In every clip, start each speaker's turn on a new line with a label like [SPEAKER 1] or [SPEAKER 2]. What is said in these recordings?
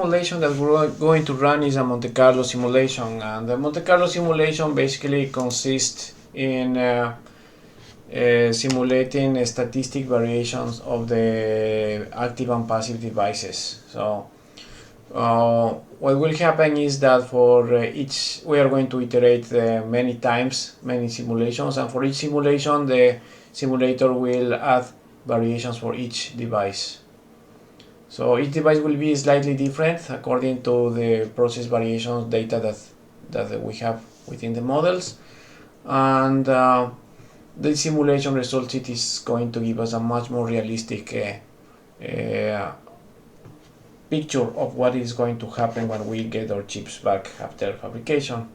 [SPEAKER 1] Simulation that we're going to run is a Monte Carlo simulation, and the Monte Carlo simulation basically consists in simulating statistic variations of the active and passive devices. So what will happen is that for each, we are going to iterate many times, many simulations, and for each simulation the simulator will add variations for each device. So each device will be slightly different according to the process variations data that we have within the models, and the simulation results, it is going to give us a much more realistic picture of what is going to happen when we get our chips back after fabrication.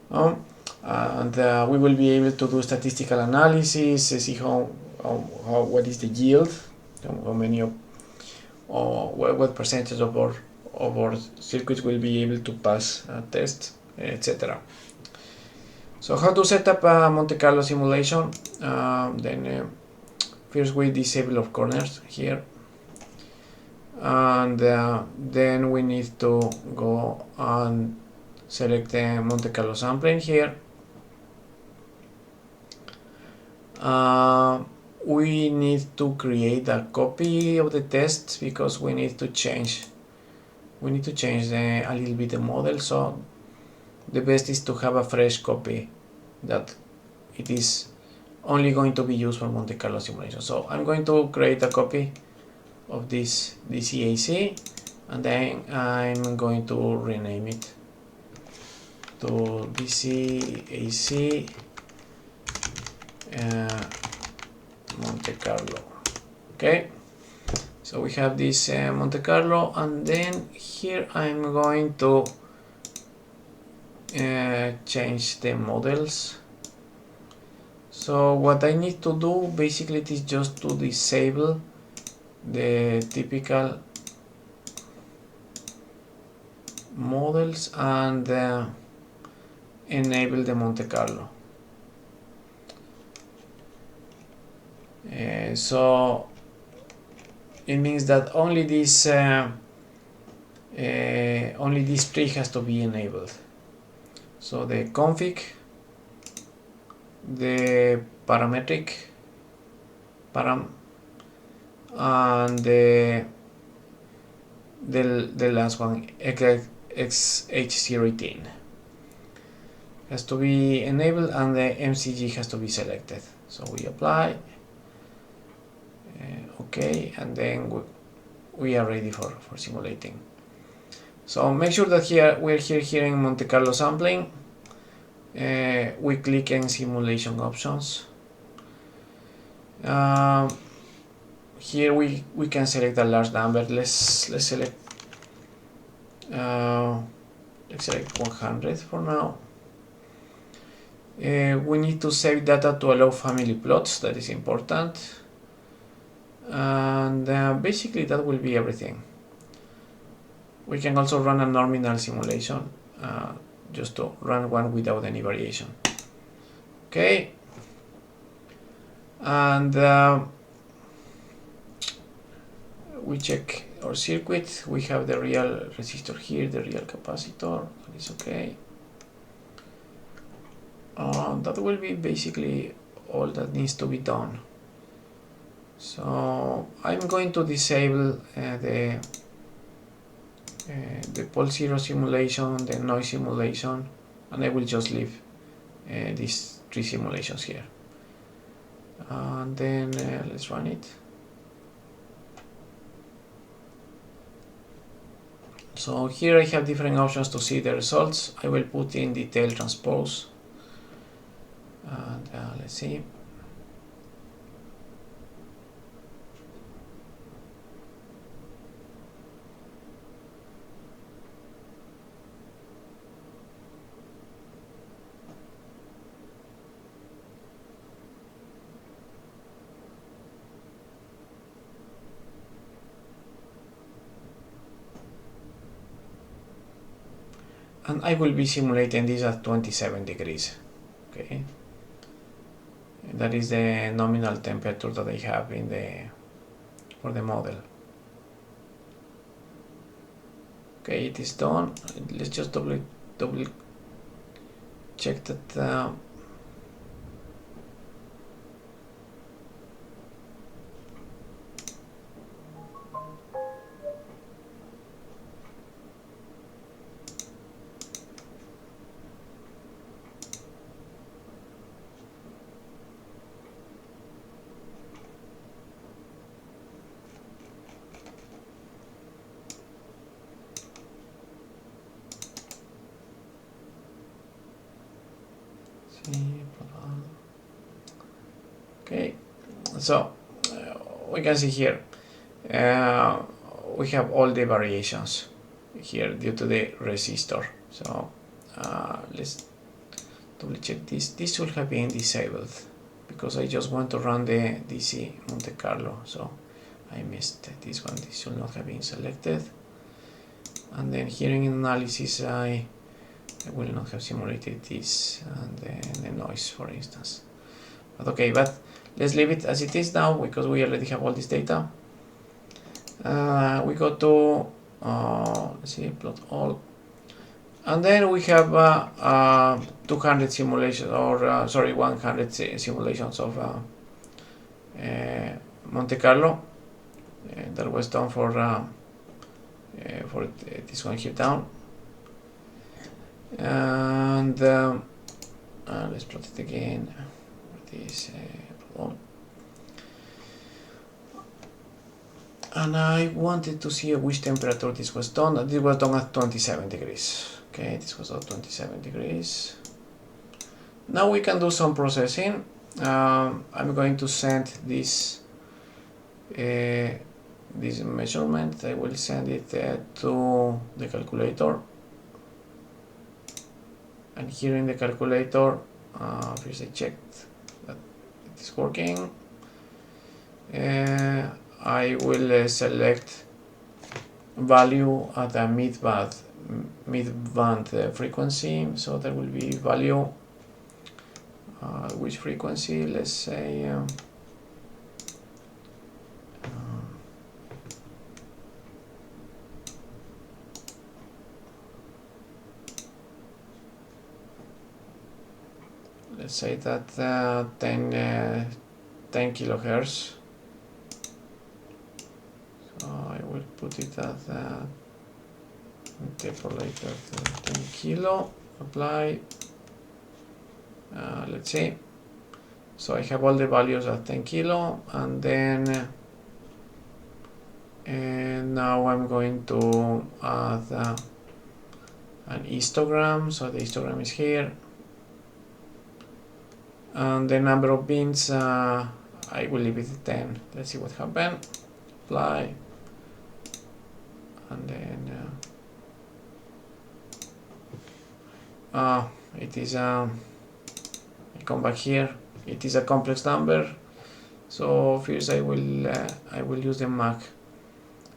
[SPEAKER 1] And we will be able to do statistical analysis, see what is the yield, how many of what percentage of our circuits will be able to pass a test, etc. So how to set up a Monte Carlo simulation? Then first we disable our corners here, and then we need to go and select the Monte Carlo sampling here. We need to create a copy of the test because we need to change a little bit the model, so the best is to have a fresh copy that it is only going to be used for Monte Carlo simulation. So I'm going to create a copy of this DCAC, and then I'm going to rename it to DCAC Monte Carlo. Okay, so we have this Monte Carlo, and then here I'm going to change the models. So what I need to do basically is just to disable the typical models and enable the Monte Carlo. So it means that only this tree has to be enabled. So the config, the parametric param, and the last one, XH018, has to be enabled, and the MCG has to be selected. So we apply, okay, and then we are ready for simulating. So make sure that we're here in Monte Carlo sampling. We click in simulation options. Here we can select a large number. Let's select 100 for now. We need to save data to allow family plots. That is important. And basically that will be everything. We can also run a nominal simulation, just to run one without any variation. Okay, and we check our circuit. We have the real resistor here, the real capacitor. It's okay. That will be basically all that needs to be done. So I'm going to disable the pulse zero simulation, the noise simulation, and I will just leave these three simulations here. And then let's run it. So here I have different options to see the results. I will put in detail transpose, and let's see. And I will be simulating this at 27 degrees. Okay, that is the nominal temperature that I have for the model. Okay, it is done. Let's just double check that. Okay, so we can see here we have all the variations here due to the resistor. So let's double check this. This should have been disabled because I just want to run the DC Monte Carlo, so I missed this one. This should not have been selected. And then here in analysis I will not have simulated this and then the noise, for instance. But okay, but let's leave it as it is now because we already have all this data. We go to let's see, plot all, and then we have 200 simulations, or sorry, 100 simulations of Monte Carlo that was done for this one here down. And let's plot it again. This and I wanted to see at which temperature this was done. This was done at 27 degrees. Okay, this was at 27 degrees. Now we can do some processing. I'm going to send this this measurement. I will send it to the calculator. And here in the calculator, first I checked that it is working. I will select value at a mid-band frequency, so there will be value which frequency, let's say let's say that 10 kilohertz. So I will put it at interpolator 10 kilo, apply, let's see. So I have all the values at 10 kilo, and then now I'm going to add an histogram. So the histogram is here, and the number of bins I will leave it at 10. Let's see what happens. Apply, and then it is I come back here. It is a complex number, so first I will use the mag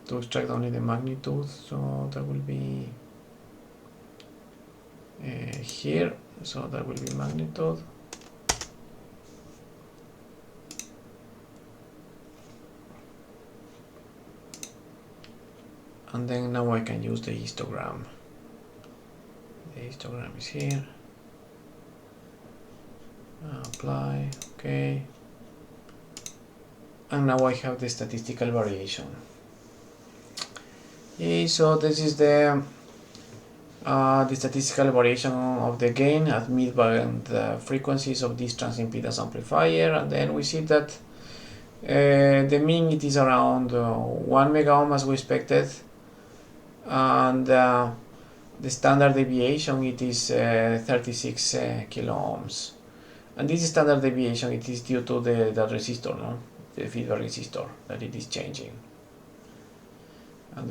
[SPEAKER 1] to extract only the magnitude. So that will be here. So that will be magnitude. And then now I can use the histogram. The histogram is here. Apply, okay. And now I have the statistical variation. Okay, so this is the statistical variation of the gain at mid-band frequencies of this transimpedance amplifier, and then we see that the mean it is around 1 mega ohm as we expected, and the standard deviation it is 36 kilo ohms, and this standard deviation it is due to the resistor, no? The feedback resistor, that it is changing. And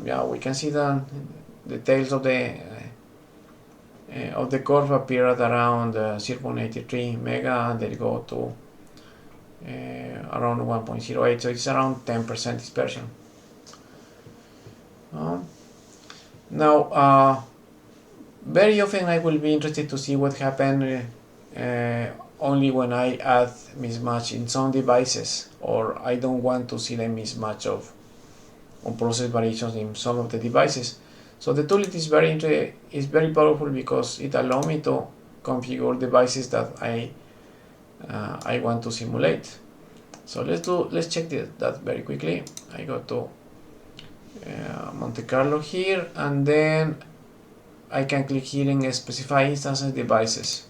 [SPEAKER 1] yeah, we can see the tails of the curve appear at around 0.83 mega, and they go to around 1.08, so it's around 10% dispersion. Now, very often I will be interested to see what happens only when I add mismatch in some devices, or I don't want to see the mismatch of on process variations in some of the devices. So the tool is very powerful because it allows me to configure devices that I want to simulate. So let's check that very quickly. I go to Monte Carlo here, and then I can click here and specify instances devices.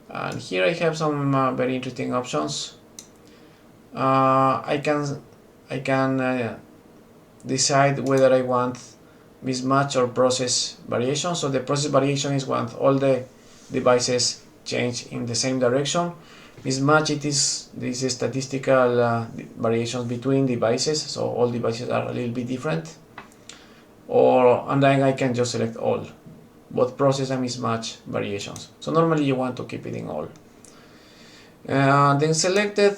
[SPEAKER 1] And here I have some very interesting options. I can decide whether I want mismatch or process variation. So the process variation is when all the devices change in the same direction. Mismatch, it is these statistical variations between devices, so all devices are a little bit different. And then I can just select all, both process and mismatch variations. So normally you want to keep it in all. Then selected,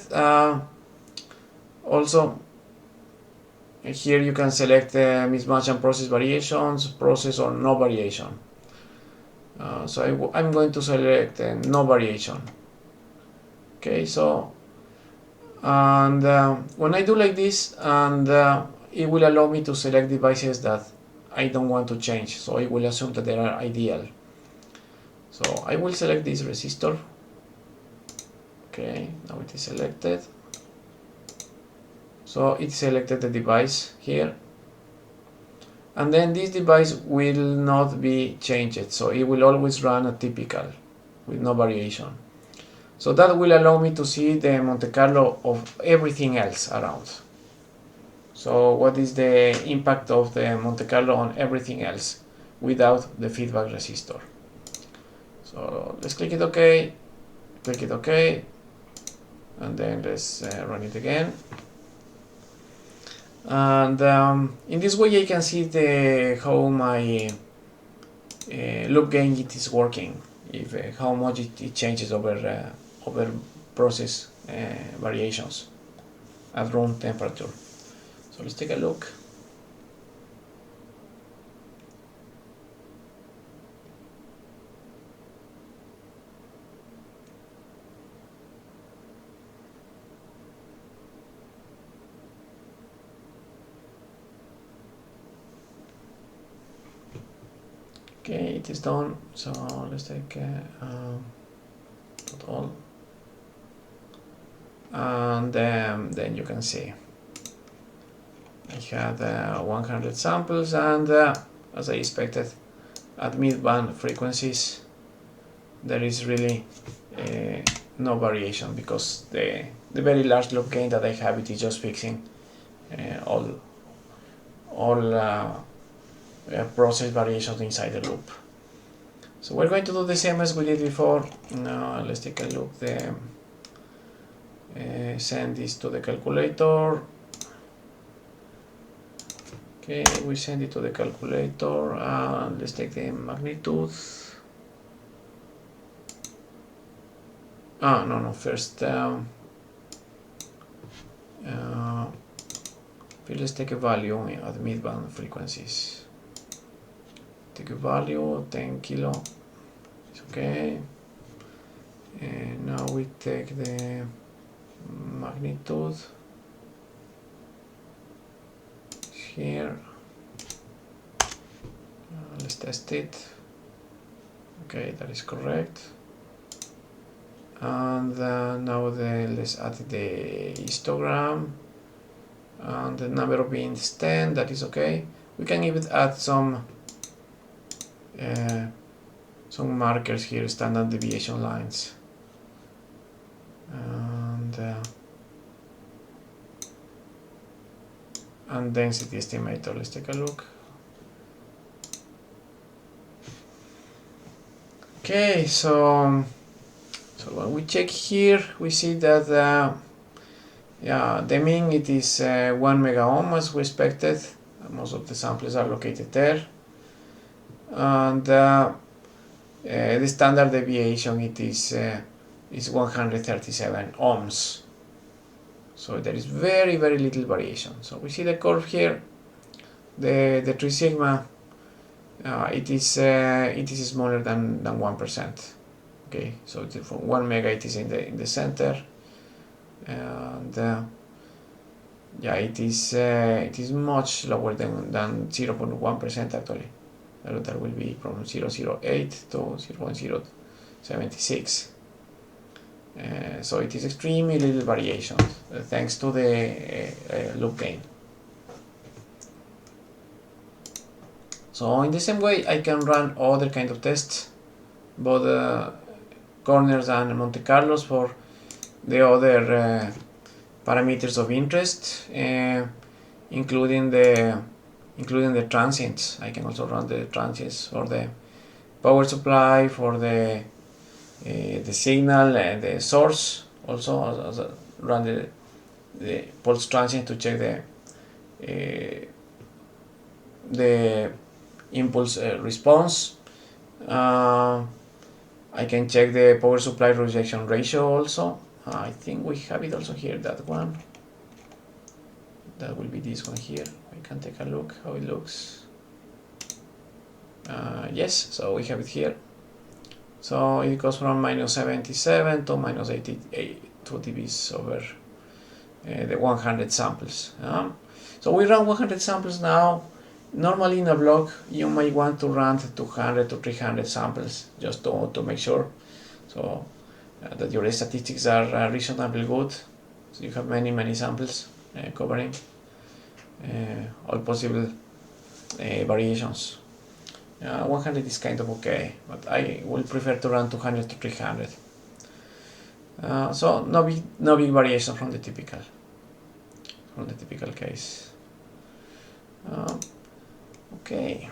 [SPEAKER 1] also here you can select mismatch and process variations, process or no variation. So I'm going to select no variation. Okay, so and when I do like this, and it will allow me to select devices that I don't want to change, so it will assume that they are ideal. So I will select this resistor. Okay, now it is selected. So it selected the device here, and then this device will not be changed, so it will always run a typical with no variation. So that will allow me to see the Monte Carlo of everything else around. So what is the impact of the Monte Carlo on everything else without the feedback resistor? So let's click it OK, and then let's run it again. And in this way I can see how my loop gain it is working, if how much it changes over process variations at room temperature. So let's take a look. Okay, it is done. So let's take put all, and then you can see I had 100 samples, and as I expected, at mid-band frequencies there is really no variation, because the very large loop gain that I have, it is just fixing all process variations inside the loop. So we're going to do the same as we did before. Now let's take a look. Send this to the calculator. Okay, we send it to the calculator. Let's take the magnitude. No, first let's take a value at mid-band frequencies. Take a value 10 kilo. It's okay. And now we take the magnitude here. Let's test it. Okay, that is correct. And now let's add the histogram, and the number of beans 10. That is okay. We can even add some markers here, standard deviation lines, and density estimator. Let's take a look. Okay, so when we check here, we see that the mean it is 1 mega ohm as we expected. Most of the samples are located there, and the standard deviation it is 137 ohms. So there is very little variation. So we see the curve here. The 3 sigma it is smaller than 1%. Okay, so for 1 mega it is in the center, and yeah, it is much lower than 0.1% actually. That will be from 0.008 to 0.076. So it is extremely little variation thanks to the loop gain. So in the same way, I can run other kind of tests, both corners and Monte Carlos for the other parameters of interest, including the transients. I can also run the transients for the power supply, for the signal and the source. Also run the pulse transient to check the impulse response. I can check the power supply rejection ratio also. I think we have it also here, that one. That will be this one here. We can take a look how it looks. Yes, so we have it here. So it goes from minus 77 to minus 88 dBs over the 100 samples. So we run 100 samples now. Normally in a block you might want to run 200 to 300 samples just to make sure so that your statistics are reasonably good. So you have many samples covering all possible variations. 100 is kind of okay, but I will prefer to run 200 to 300. So no big variation from the typical case. Okay.